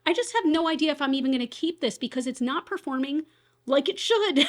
I just have no idea if I'm even going to keep this because it's not performing like it should.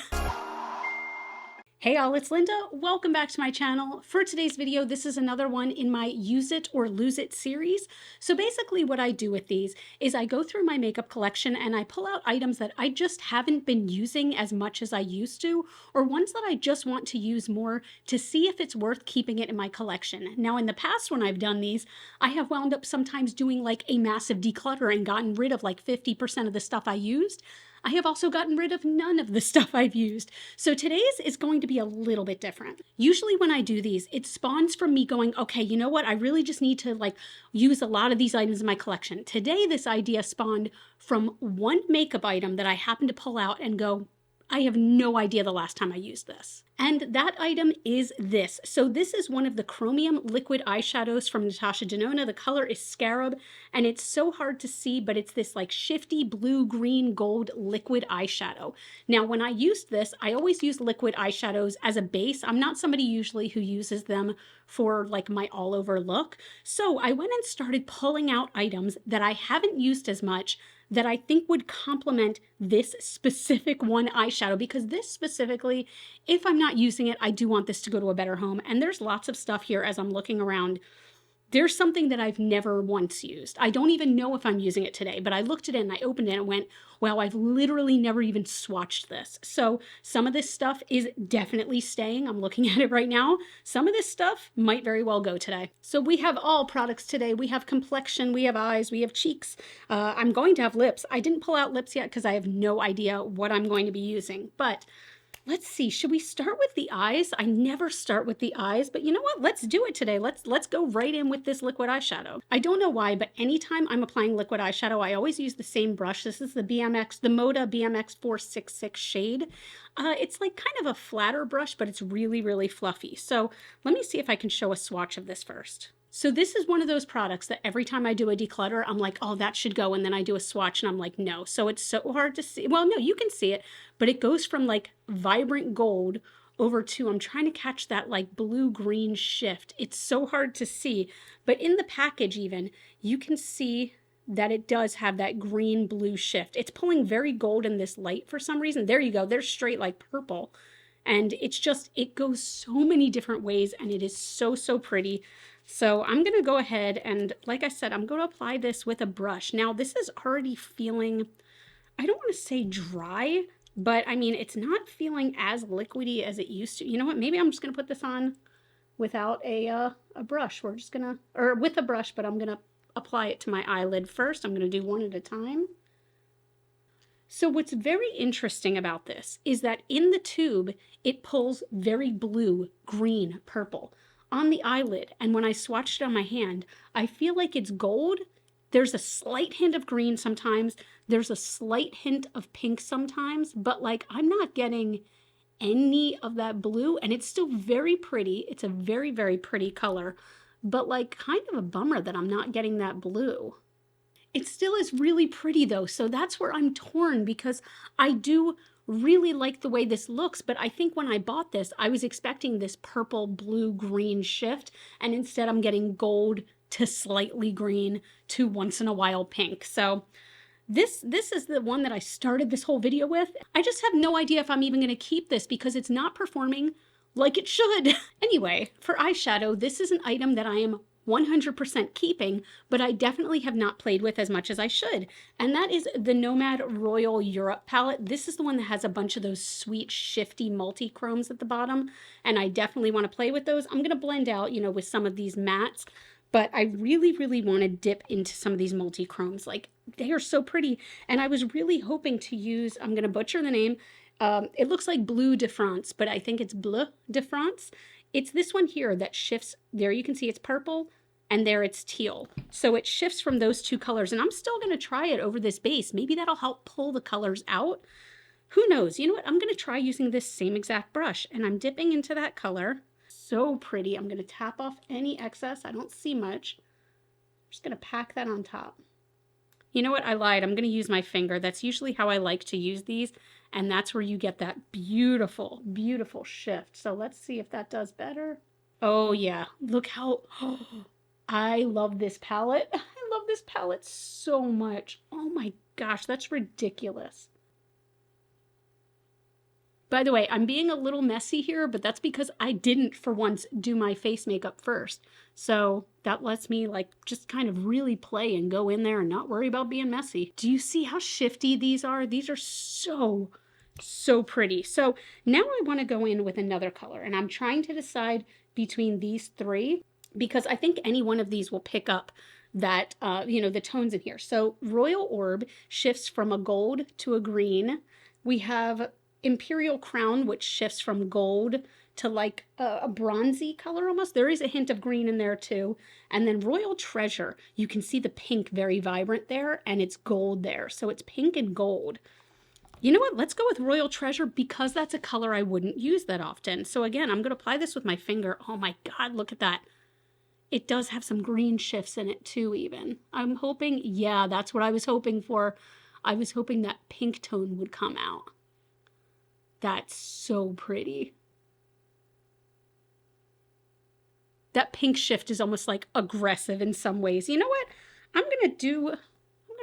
Hey all, it's Linda. Welcome back to my channel. For today's video, this is another one in my Use It or Lose It series. So basically what I do with these is I go through my makeup collection and I pull out items that I just haven't been using as much as I used to, or ones that I just want to use more to see if it's worth keeping it in my collection. Now in the past when I've done these, I have wound up sometimes doing like a massive declutter and gotten rid of like 50% of the stuff I used. I have also gotten rid of none of the stuff I've used. So today's is going to be a little bit different. Usually when I do these, it spawns from me going, okay, you know what? I really just need to use a lot of these items in my collection. Today, this idea spawned from one makeup item that I happened to pull out and go, I have no idea the last time I used this. And that item is this. So this is one of the chromium liquid eyeshadows from Natasha Denona. The color is Scarab, and it's so hard to see, but it's this like shifty blue, green, gold liquid eyeshadow. Now, when I used this, I always use liquid eyeshadows as a base. I'm not somebody usually who uses them for like my all over look. So I went and started pulling out items that I haven't used as much that I think would complement this specific one eyeshadow, because this specifically, if I'm not using it, I do want this to go to a better home. And there's lots of stuff here as I'm looking around. There's something that I've never once used. I don't even know if I'm using it today, but I looked at it and I opened it and went, wow, I've literally never even swatched this. So some of this stuff is definitely staying. I'm looking at it right now. Some of this stuff might very well go today. So we have all products today. We have complexion, we have eyes, we have cheeks. I'm going to have lips. I didn't pull out lips yet because I have no idea what I'm going to be using, but let's see, should we start with the eyes? I never start with the eyes, but you know what? Let's do it today. Let's go right in with this liquid eyeshadow. I don't know why, but anytime I'm applying liquid eyeshadow, I always use the same brush. This is the Moda BMX 466 shade. It's like kind of a flatter brush, but it's really, really fluffy. So let me see if I can show a swatch of this first. So this is one of those products that every time I do a declutter, I'm like, oh, that should go. And then I do a swatch and I'm like, no. So it's so hard to see. Well, no, you can see it, but it goes from like vibrant gold over to, I'm trying to catch that like blue-green shift. It's so hard to see, but in the package even, you can see that it does have that green-blue shift. It's pulling very gold in this light for some reason. There you go. There's straight like purple. And it's just, it goes so many different ways and it is so, so pretty. So I'm going to go ahead and, like I said, I'm going to apply this with a brush. Now, this is already feeling, I don't want to say dry, but I mean, it's not feeling as liquidy as it used to. You know what? Maybe I'm just going to put this on without a brush. We're just going to, or with a brush, but I'm going to apply it to my eyelid first. I'm going to do one at a time. So what's very interesting about this is that in the tube, it pulls very blue, green, purple on the eyelid. And when I swatched it on my hand, I feel like it's gold. There's a slight hint of green sometimes. There's a slight hint of pink sometimes, but like I'm not getting any of that blue, and it's still very pretty. It's a very, very pretty color, but like kind of a bummer that I'm not getting that blue. It still is really pretty though, so that's where I'm torn, because I do really like the way this looks, but I think when I bought this, I was expecting this purple, blue, green shift, and instead I'm getting gold to slightly green to once in a while pink. So this is the one that I started this whole video with. I just have no idea if I'm even going to keep this because it's not performing like it should. Anyway, for eyeshadow, this is an item that I am 100% keeping, but I definitely have not played with as much as I should. And that is the Nomad Royal Europe palette. This is the one that has a bunch of those sweet, shifty multi-chromes at the bottom. And I definitely want to play with those. I'm going to blend out, you know, with some of these mattes, but I really, really want to dip into some of these multi-chromes. Like, they are so pretty. And I was really hoping to use, I'm going to butcher the name. It looks like Bleu de France, but I think it's Bleu de France. It's this one here that shifts. There you can see it's purple, and there it's teal. So it shifts from those two colors, and I'm still going to try it over this base. Maybe that'll help pull the colors out. Who knows? You know what? I'm going to try using this same exact brush, and I'm dipping into that color. So pretty. I'm going to tap off any excess. I don't see much. I'm just going to pack that on top. You know what? I lied. I'm going to use my finger. That's usually how I like to use these. And that's where you get that beautiful, beautiful shift. So let's see if that does better. Oh yeah. Look how, oh, I love this palette. I love this palette so much. Oh my gosh, that's ridiculous. By the way, I'm being a little messy here, but that's because I didn't for once do my face makeup first. So that lets me like just kind of really play and go in there and not worry about being messy. Do you see how shifty these are? These are so pretty. So now I want to go in with another color, and I'm trying to decide between these three because I think any one of these will pick up that, you know, the tones in here. So Royal Orb shifts from a gold to a green. We have Imperial Crown, which shifts from gold to like a bronzy color almost. There is a hint of green in there too. And then Royal Treasure, you can see the pink very vibrant there, and it's gold there. So it's pink and gold. You know what? Let's go with Royal Treasure because that's a color I wouldn't use that often. So again, I'm going to apply this with my finger. Oh my God, look at that. It does have some green shifts in it too even. I'm hoping, yeah, that's what I was hoping for. I was hoping that pink tone would come out. That's so pretty. That pink shift is almost like aggressive in some ways. You know what? I'm gonna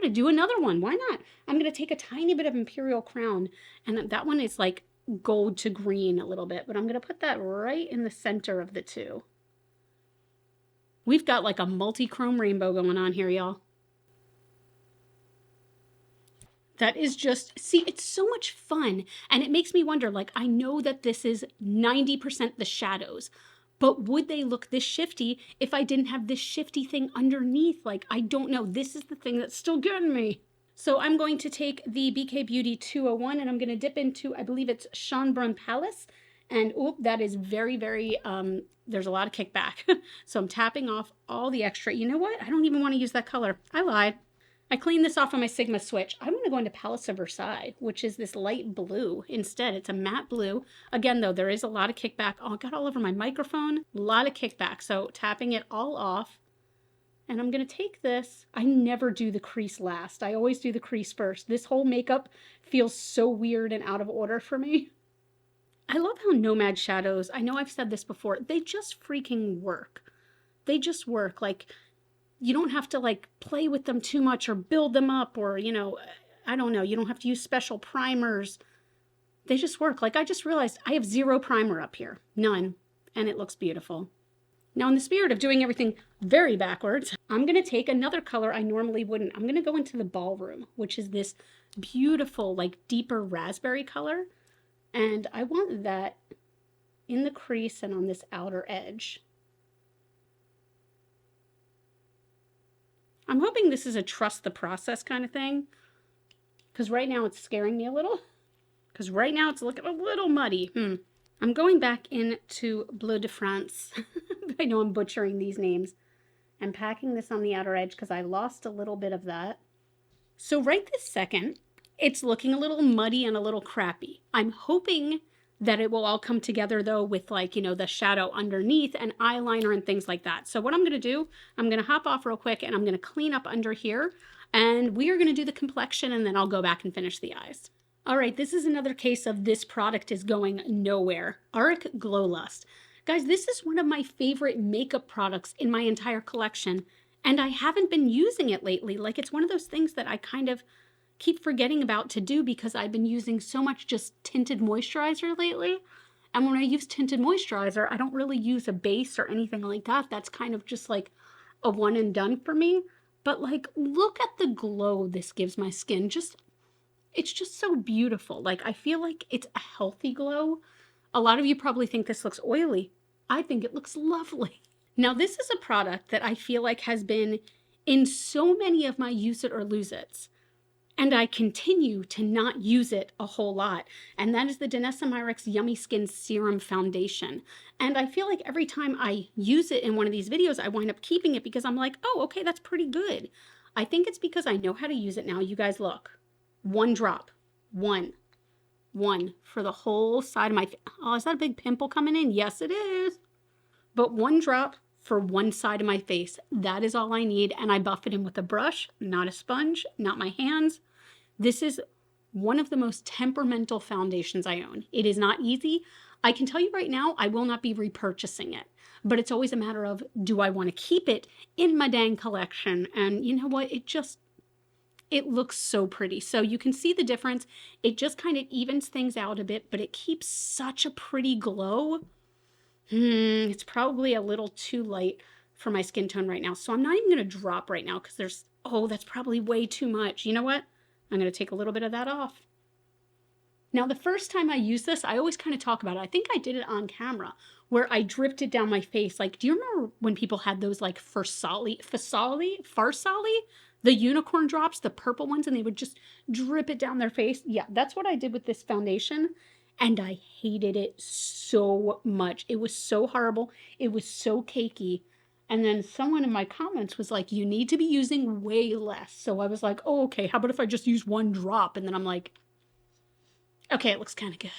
do another one. Why not? I'm gonna take a tiny bit of Imperial Crown, and that one is like gold to green a little bit, but I'm gonna put that right in the center of the two. We've got like a multi-chrome rainbow going on here, y'all. That is just, see, it's so much fun. And it makes me wonder, like, I know that this is 90% the shadows, but would they look this shifty if I didn't have this shifty thing underneath? Like, I don't know. This is the thing that's still getting me. So I'm going to take the BK Beauty 201 and I'm going to dip into, I believe it's Schönbrunn Palace. And oh, that is very, there's a lot of kickback. So I'm tapping off all the extra. You know what? I don't even want to use that color. I lied. I cleaned this off on my Sigma switch. I'm going to go into Palace of Versailles, which is this light blue. Instead, it's a matte blue. Again, though, there is a lot of kickback. Oh, it got all over my microphone. A lot of kickback. So tapping it all off. And I'm going to take this. I never do the crease last. I always do the crease first. This whole makeup feels so weird and out of order for me. I love how Nomad shadows, I know I've said this before, they just freaking work. They just work. Like, you don't have to like play with them too much or build them up or, you know, I don't know. You don't have to use special primers. They just work. Like I just realized I have 0 primer up here. None. And it looks beautiful. Now in the spirit of doing everything very backwards, I'm going to take another color I normally wouldn't. I'm going to go into the Ballroom, which is this beautiful like deeper raspberry color. And I want that in the crease and on this outer edge. I'm hoping this is a trust the process kind of thing. Because right now it's scaring me a little. Because right now it's looking a little muddy. I'm going back into Bleu de France. I know I'm butchering these names. I'm packing this on the outer edge because I lost a little bit of that. So right this second, it's looking a little muddy and a little crappy. I'm hoping that it will all come together though with like, you know, the shadow underneath and eyeliner and things like that. So what I'm going to do, I'm going to hop off real quick and I'm going to clean up under here and we are going to do the complexion and then I'll go back and finish the eyes. All right, this is another case of this product is going nowhere. Auric Glow Lust. Guys, this is one of my favorite makeup products in my entire collection and I haven't been using it lately. Like it's one of those things that I kind of keep forgetting about to do because I've been using so much just tinted moisturizer lately. And when I use tinted moisturizer, I don't really use a base or anything like that. That's kind of just like a one and done for me. But like, look at the glow this gives my skin. It's just so beautiful. Like, I feel like it's a healthy glow. A lot of you probably think this looks oily. I think it looks lovely. Now, this is a product that I feel like has been in so many of my use it or lose it's. And I continue to not use it a whole lot. And that is the Danessa Myricks Yummy Skin Serum Foundation. And I feel like every time I use it in one of these videos, I wind up keeping it because I'm like, oh, okay, that's pretty good. I think it's because I know how to use it now. You guys look. 1 drop. One for the whole side of my face. Oh, is that a big pimple coming in? Yes, it is. But 1 drop for one side of my face. That is all I need. And I buff it in with a brush, not a sponge, not my hands. This is one of the most temperamental foundations I own. It is not easy. I can tell you right now, I will not be repurchasing it, but it's always a matter of, do I want to keep it in my dang collection? And you know what? It looks so pretty. So you can see the difference. It just kind of evens things out a bit, but it keeps such a pretty glow. It's probably a little too light for my skin tone right now. So I'm not even going to drop right now because that's probably way too much. You know what? I'm going to take a little bit of that off. Now, the first time I used this, I always kind of talk about it. I think I did it on camera where I dripped it down my face. Like, do you remember when people had those like Farsali, the unicorn drops, the purple ones, and they would just drip it down their face? Yeah, that's what I did with this foundation. And I hated it so much. It was so horrible. It was so cakey. And then someone in my comments was like, you need to be using way less. So I was like, oh, okay, how about if I just use one drop? And then I'm like, okay, it looks kind of good.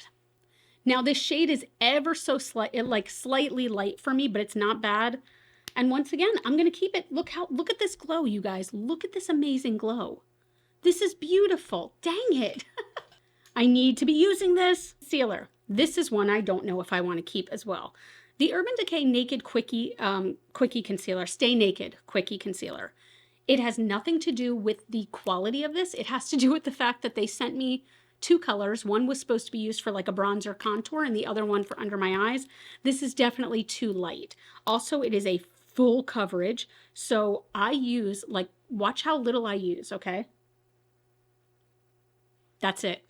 Now this shade is ever so slightly light for me, but it's not bad. And once again, I'm going to keep it. Look at this glow, you guys. Look at this amazing glow. This is beautiful. Dang it. I need to be using this concealer. This is one I don't know if I want to keep as well. The Urban Decay Naked Quickie Concealer, Stay Naked Quickie Concealer. It has nothing to do with the quality of this. It has to do with the fact that they sent me two colors. One was supposed to be used for like a bronzer contour and the other one for under my eyes. This is definitely too light. Also, it is a full coverage. So I use, like, watch how little I use, okay? That's it.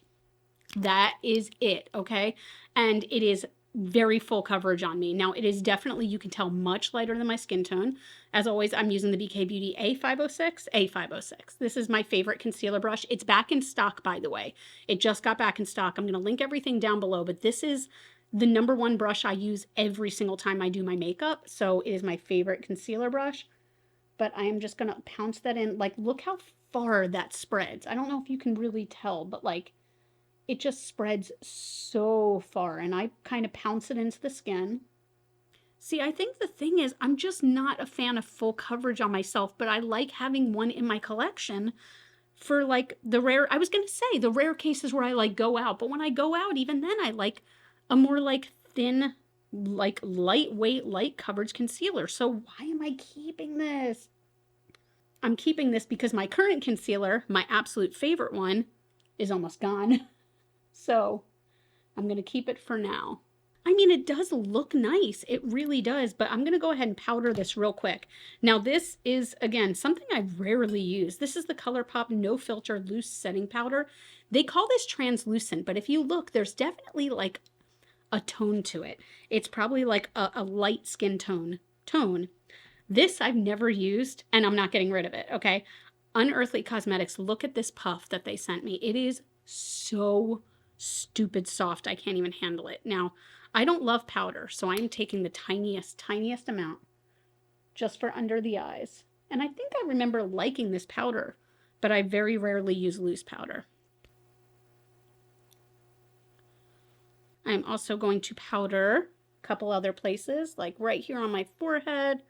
That is it, okay? And it is very full coverage on me. Now, it is definitely, you can tell, much lighter than my skin tone. As always, I'm using the BK Beauty A506. This is my favorite concealer brush. It's back in stock, by the way. It just got back in stock. I'm going to link everything down below, but this is the #1 brush I use every single time I do my makeup. So it is my favorite concealer brush. But I am just going to pounce that in. Like, look how far that spreads. I don't know if you can really tell, but like, it just spreads so far, and I kind of pounce it into the skin. See, I think the thing is, I'm just not a fan of full coverage on myself, but I like having one in my collection for like the rare, I was going to say the rare cases where I like go out, but when I go out, even then I like a more like thin, like lightweight, light coverage concealer. So why am I keeping this? I'm keeping this because my current concealer, my absolute favorite one, is almost gone. So I'm going to keep it for now. I mean, it does look nice. It really does, but I'm going to go ahead and powder this real quick. Now, this is, again, something I rarely use. This is the ColourPop No Filter Loose Setting Powder. They call this translucent, but if you look, there's definitely like a tone to it. It's probably like a light skin tone. This I've never used, and I'm not getting rid of it, okay? Unearthly Cosmetics, look at this puff that they sent me. It is so stupid soft. I can't even handle it. Now, I don't love powder, so I'm taking the tiniest amount just for under the eyes. And I think I remember liking this powder, but I very rarely use loose powder. I'm also going to powder a couple other places, like right here on my forehead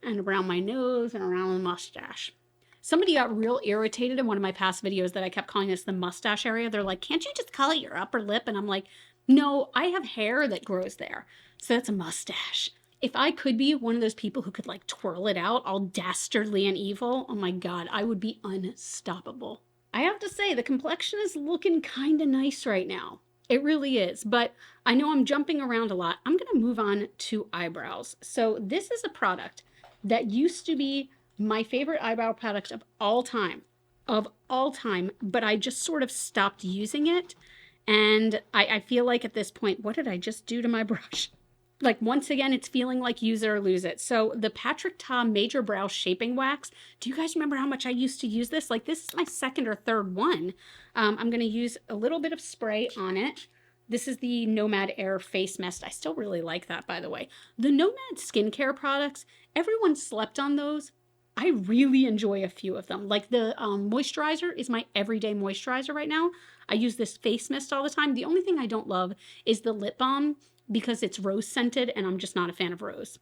and around my nose and around the mustache. Somebody got real irritated in one of my past videos that I kept calling this the mustache area. They're like, can't you just call it your upper lip? And I'm like, no, I have hair that grows there. So that's a mustache. If I could be one of those people who could like twirl it out all dastardly and evil, oh my God, I would be unstoppable. I have to say, the complexion is looking kind of nice right now. It really is, but I know I'm jumping around a lot. I'm going to move on to eyebrows. So this is a product that used to be my favorite eyebrow product of all time, but I just sort of stopped using it. And I feel like at this point, what did I just do to my brush? Like, once again, it's feeling like use it or lose it. So the Patrick Ta Major Brow Shaping Wax, do you guys remember how much I used to use this? Like, this is my second or third one. I'm going to use a little bit of spray on it. This is the Nomad Air Face Mist. I still really like that, by the way. The Nomad skincare products, everyone slept on those. I really enjoy a few of them. Like the moisturizer is my everyday moisturizer right now. I use this face mist all the time. The only thing I don't love is the lip balm because it's rose scented and I'm just not a fan of rose.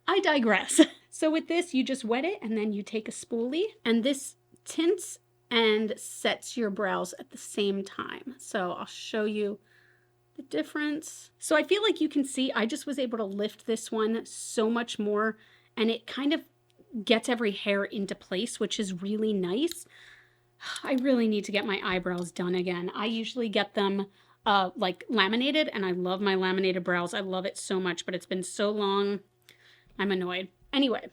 I digress. So with this, you just wet it and then you take a spoolie and this tints and sets your brows at the same time. So I'll show you the difference. So I feel like you can see I just was able to lift this one so much more, and it kind of gets every hair into place, which is really nice. I really need to get my eyebrows done again. I usually get them like laminated, and I love my laminated brows. I love it so much, but it's been so long. I'm annoyed. Anyway,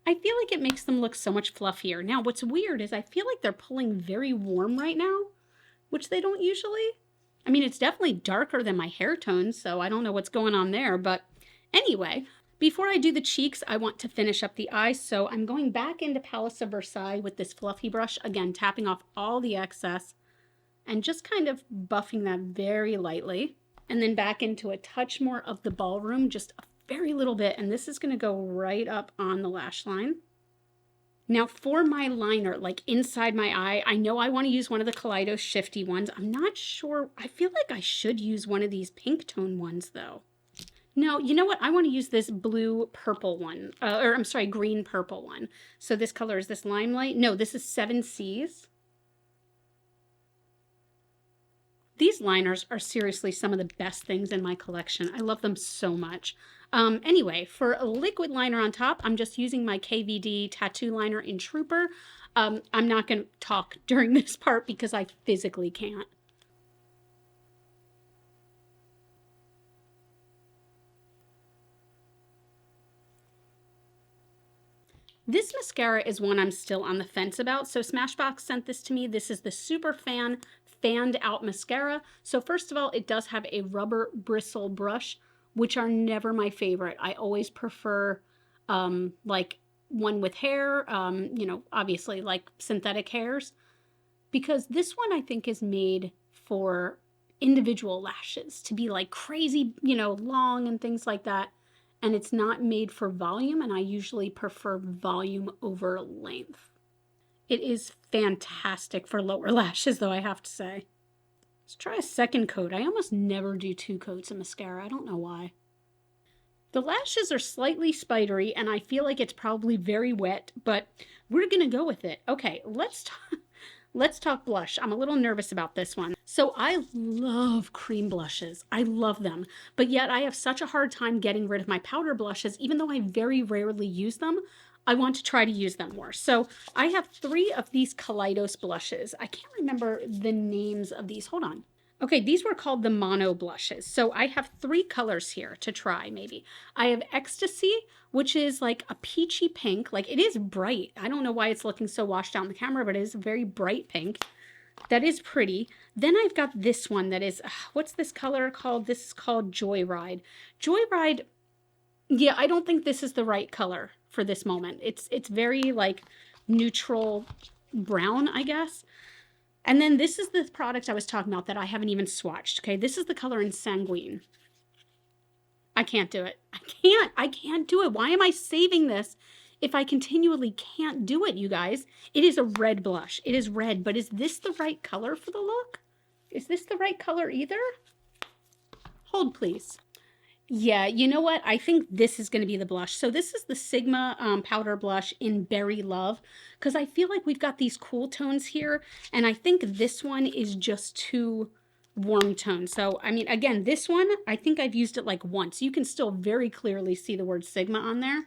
I feel like it makes them look so much fluffier. Now, what's weird is I feel like they're pulling very warm right now, which they don't usually. I mean, it's definitely darker than my hair tone, so I don't know what's going on there. But anyway, before I do the cheeks, I want to finish up the eyes. So I'm going back into Palace of Versailles with this fluffy brush, again, tapping off all the excess and just kind of buffing that very lightly. And then back into a touch more of the ballroom, just a very little bit. And this is going to go right up on the lash line. Now for my liner, like inside my eye, I know I want to use one of the Kaleido shifty ones. I'm not sure. I feel like I should use one of these pink tone ones though. No, you know what? I want to use this blue purple one, or I'm sorry, green purple one. So this color is this Limelight. No, this is 7 C's. These liners are seriously some of the best things in my collection. I love them so much. Anyway, for a liquid liner on top, I'm just using my KVD tattoo liner in Trooper. I'm not going to talk during this part because I physically can't. This mascara is one I'm still on the fence about. So Smashbox sent this to me. This is the Super Fan Fanned Out Mascara. So first of all, it does have a rubber bristle brush, which are never my favorite. I always prefer like one with hair, you know, obviously like synthetic hairs, because this one I think is made for individual lashes to be like crazy, you know, long and things like that. And it's not made for volume, and I usually prefer volume over length. It is fantastic for lower lashes, though, I have to say. Let's try a second coat. I almost never do 2 coats of mascara. I don't know why. The lashes are slightly spidery, and I feel like it's probably very wet, but we're going to go with it. Okay, let's talk blush. I'm a little nervous about this one. So I love cream blushes. I love them. But yet I have such a hard time getting rid of my powder blushes, even though I very rarely use them. I want to try to use them more. So I have 3 of these Kaleidos blushes. I can't remember the names of these. Hold on. Okay, these were called the Mono blushes. So I have 3 colors here to try, maybe. I have Ecstasy, which is like a peachy pink. Like, it is bright. I don't know why it's looking so washed out on the camera, but it is a very bright pink. That is pretty. Then I've got this one that is, what's this color called? This is called Joyride. Joyride, yeah, I don't think this is the right color for this moment. It's very like neutral brown, I guess. And then this is the product I was talking about that I haven't even swatched. Okay, this is the color in Sanguine. I can't do it. I can't do it. Why am I saving this if I continually can't do it, you guys? It is a red blush. It is red, but is this the right color for the look? Is this the right color either? Hold, please. Yeah, you know what? I think this is going to be the blush. So this is the Sigma powder blush in Berry Love, because I feel like we've got these cool tones here, and I think this one is just too warm tone. So, I mean, again, this one, I think I've used it like once. You can still very clearly see the word Sigma on there.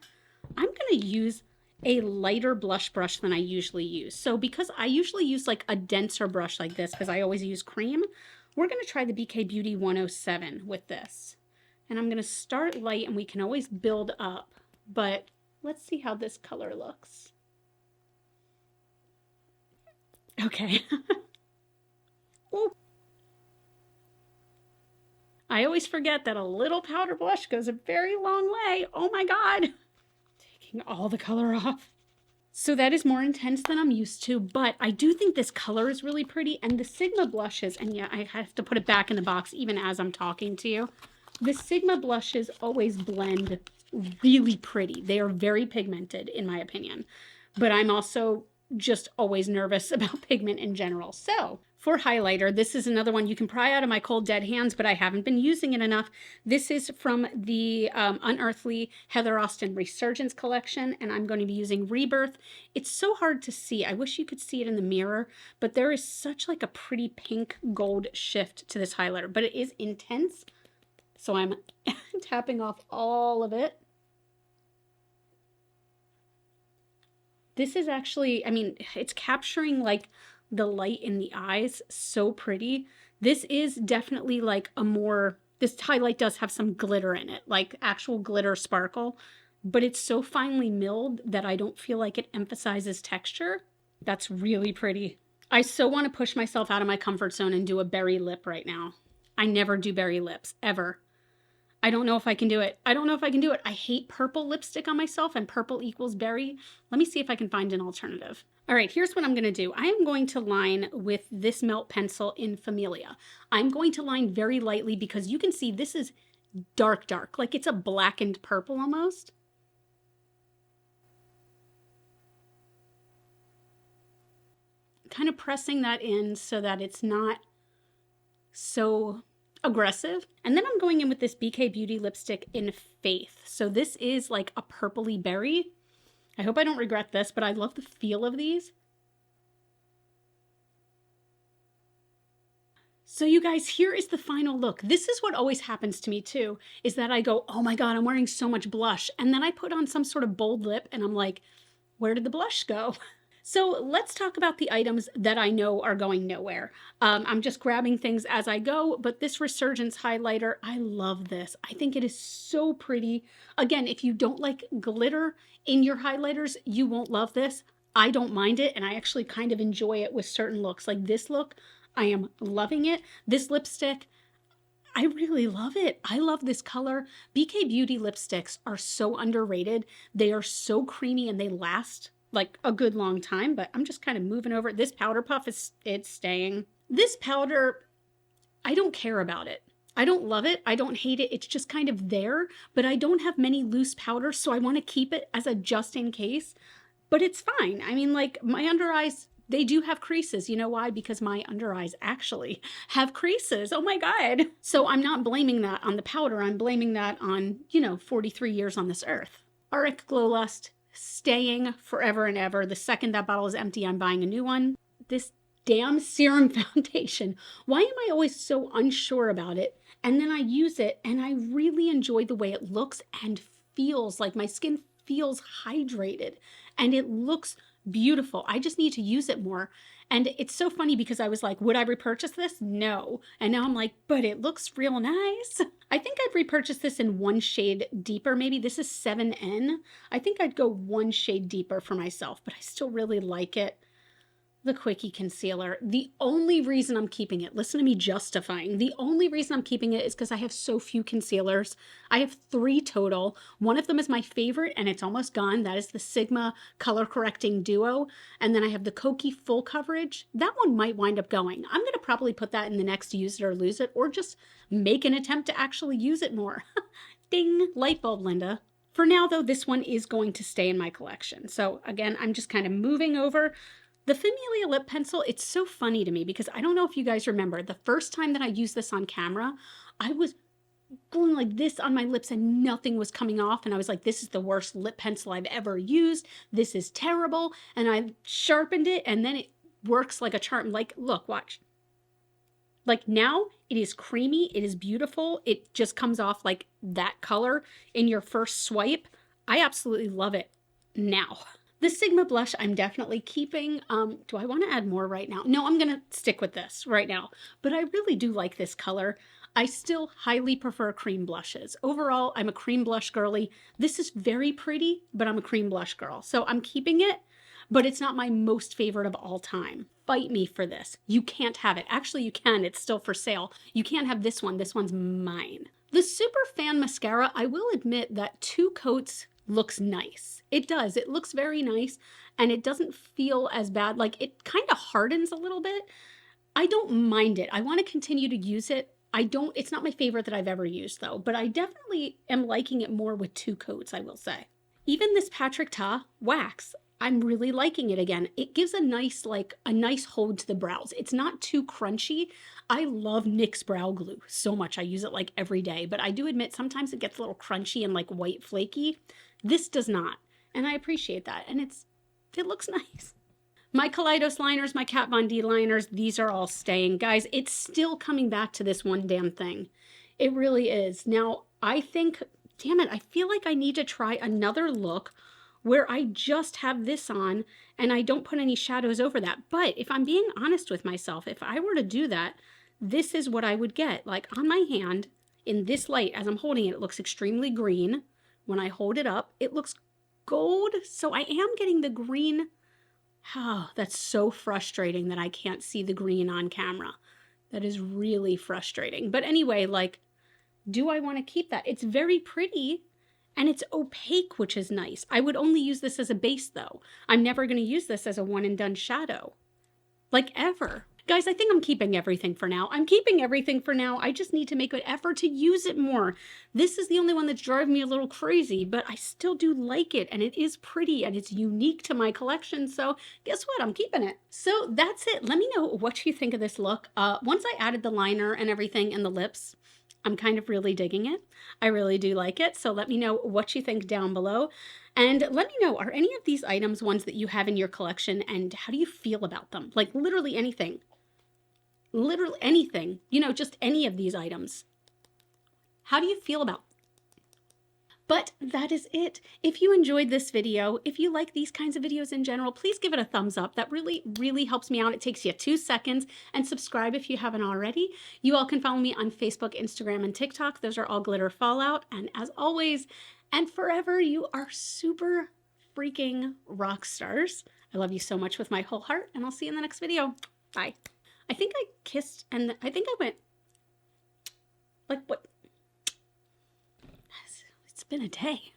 I'm going to use a lighter blush brush than I usually use. So because I usually use like a denser brush like this, because I always use cream, we're going to try the BK Beauty 107 with this. And I'm going to start light, and we can always build up, but let's see how this color looks. Okay. Ooh. I always forget that a little powder blush goes a very long way. Oh my God. Taking all the color off. So that is more intense than I'm used to, but I do think this color is really pretty, and the Sigma blushes, and yeah, I have to put it back in the box even as I'm talking to you. The Sigma blushes always blend really pretty. They are very pigmented, in my opinion. But I'm also just always nervous about pigment in general. So for highlighter, this is another one you can pry out of my cold dead hands, but I haven't been using it enough. This is from the Unearthly Heather Austin Resurgence collection, and I'm going to be using Rebirth. It's so hard to see. I wish you could see it in the mirror, but there is such like a pretty pink gold shift to this highlighter, but it is intense. So I'm tapping off all of it. This is actually, I mean, it's capturing like the light in the eyes so pretty. This is definitely like a more, this highlight does have some glitter in it, like actual glitter sparkle, but it's so finely milled that I don't feel like it emphasizes texture. That's really pretty. I so want to push myself out of my comfort zone and do a berry lip right now. I never do berry lips, ever. I don't know if I can do it. I don't know if I can do it. I hate purple lipstick on myself, and purple equals berry. Let me see if I can find an alternative. All right, here's what I'm going to do. I am going to line with this melt pencil in Familia. I'm going to line very lightly because you can see this is dark, dark. Like it's a blackened purple almost. Kind of pressing that in so that it's not so aggressive. And then I'm going in with this BK Beauty lipstick in Faith. So this is like a purpley berry. I hope I don't regret this, but I love the feel of these. So you guys, here is the final look. This is what always happens to me too, is that I go, oh my God, I'm wearing so much blush. And then I put on some sort of bold lip and I'm like, where did the blush go? So let's talk about the items that I know are going nowhere. I'm just grabbing things as I go, but this Resurgence highlighter, I love this. I think it is so pretty. Again, if you don't like glitter in your highlighters, you won't love this. I don't mind it, and I actually kind of enjoy it with certain looks. Like this look, I am loving it. This lipstick, I really love it. I love this color. BK Beauty lipsticks are so underrated. They are so creamy and they last like a good long time, but I'm just kind of moving over. This powder puff it's staying. This powder, I don't care about it. I don't love it. I don't hate it. It's just kind of there, but I don't have many loose powders, so I want to keep it as a just in case, but it's fine. I mean, like my under eyes, they do have creases. You know why? Because my under eyes actually have creases. Oh my God. So I'm not blaming that on the powder. I'm blaming that on, 43 years on this earth. Auric Glow Lust, staying forever and ever. The second that bottle is empty, I'm buying a new one. This damn serum foundation. Why am I always so unsure about it? And then I use it and I really enjoy the way it looks and feels. Like my skin feels hydrated and it looks beautiful. I just need to use it more. And it's so funny because I was like, would I repurchase this? No. And now I'm like, but it looks real nice. I think I'd repurchase this in one shade deeper. Maybe this is 7N. I think I'd go one shade deeper for myself, but I still really like it. The Quickie Concealer. The only reason I'm keeping it, listen to me justifying, the only reason I'm keeping it is because I have so few concealers. I have 3 total. One of them is my favorite and it's almost gone. That is the Sigma Color Correcting Duo. And then I have the Kokie Full Coverage. That one might wind up going. I'm going to probably put that in the next Use It or Lose It, or just make an attempt to actually use it more. Ding, light bulb, Linda. For now though, this one is going to stay in my collection. So again, I'm just kind of moving over. The Familia lip pencil, it's so funny to me because I don't know if you guys remember, the first time that I used this on camera, I was going like this on my lips and nothing was coming off. And I was like, this is the worst lip pencil I've ever used. This is terrible. And I sharpened it and then it works like a charm. Like, look, watch. Like now it is creamy. It is beautiful. It just comes off like that color in your first swipe. I absolutely love it now. The Sigma blush I'm definitely keeping. Do I want to add more right now? No, I'm going to stick with this right now. But I really do like this color. I still highly prefer cream blushes. Overall, I'm a cream blush girly. This is very pretty, but I'm a cream blush girl. So I'm keeping it, but it's not my most favorite of all time. Fight me for this. You can't have it. Actually, you can. It's still for sale. You can't have this one. This one's mine. The Super Fan Mascara, I will admit that 2 coats looks nice. It does. It looks very nice and it doesn't feel as bad. Like it kind of hardens a little bit. I don't mind it. I want to continue to use it. It's not my favorite that I've ever used though, but I definitely am liking it more with 2 coats, I will say. Even this Patrick Ta wax, I'm really liking it again. It gives a nice, like a nice hold to the brows. It's not too crunchy. I love NYX brow glue so much. I use it like every day, but I do admit sometimes it gets a little crunchy and like white flaky. This does not. And I appreciate that. And it looks nice. My Kaleidos liners, my Kat Von D liners, these are all staying. Guys, it's still coming back to this one damn thing. It really is. Now, I think, damn it, I feel like I need to try another look where I just have this on and I don't put any shadows over that. But if I'm being honest with myself, if I were to do that, this is what I would get. Like on my hand, in this light, as I'm holding it, it looks extremely green. When I hold it up, it looks gold. So I am getting the green. Oh, that's so frustrating that I can't see the green on camera. That is really frustrating. But anyway, like, do I want to keep that? It's very pretty and it's opaque, which is nice. I would only use this as a base though. I'm never going to use this as a one and done shadow. Like ever. Guys, I think I'm keeping everything for now. I'm keeping everything for now. I just need to make an effort to use it more. This is the only one that's driving me a little crazy, but I still do like it, and it is pretty, and it's unique to my collection, so guess what? I'm keeping it. So that's it. Let me know what you think of this look. Once I added the liner and everything and the lips, I'm kind of really digging it. I really do like it, so let me know what you think down below. And let me know, are any of these items ones that you have in your collection, and how do you feel about them? Like literally anything. Literally anything, you know, just any of these items. How do you feel about? But that is it. If you enjoyed this video, if you like these kinds of videos in general, please give it a thumbs up. That really, really helps me out. It takes you 2 seconds. And subscribe if you haven't already. You all can follow me on Facebook, Instagram, and TikTok. Those are all GlitterFallout. And as always, and forever, you are super freaking rock stars. I love you so much with my whole heart, and I'll see you in the next video. Bye. I think I kissed and I think I went like what? It's been a day.